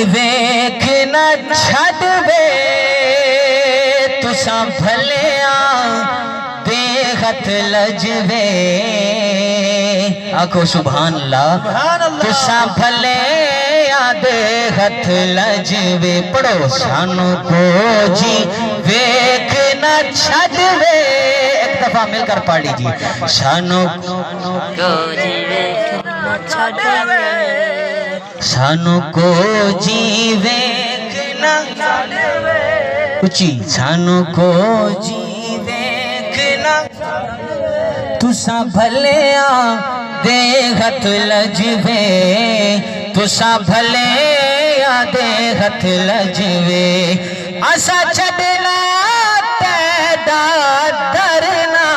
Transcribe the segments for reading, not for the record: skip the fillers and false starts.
वेख न छड़वे तुसा भलिया बेहत लजवे। आखो सुभान अल्लाह। तुसा भलिया बेहत लजवे। पढ़ो सानू को जी वेख न छड़वे। एक दफा मिलकर पढ़ लीजिए। सानू को जी वेख न छड़वे। सानू को जी वेख न छड़वे। उची सानू को जी वेख न तुसा भलिया देहत लजवे। तुसा भलिया देहत लजवे। असा छड़ना पैदा डरना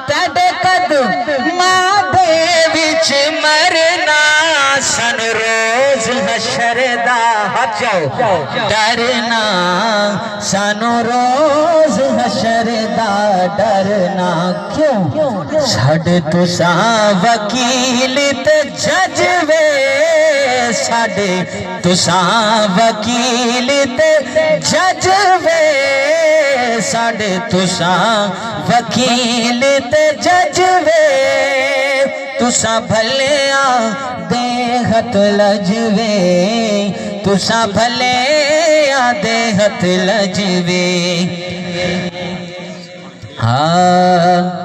तेरे कदमां दे विच मरना। सन रोज हशर दा हाथ जाओ डरना। सानू रोज हशर दा डरना। क्यों साडे तुसा वकील ते जज वे। साडे तुसा वकील ते जज वे। साडे तुसा वकील ते जज वे। तुसा भलिया देहत लजवे। तुसा भलिया देहत लजवे। हाँ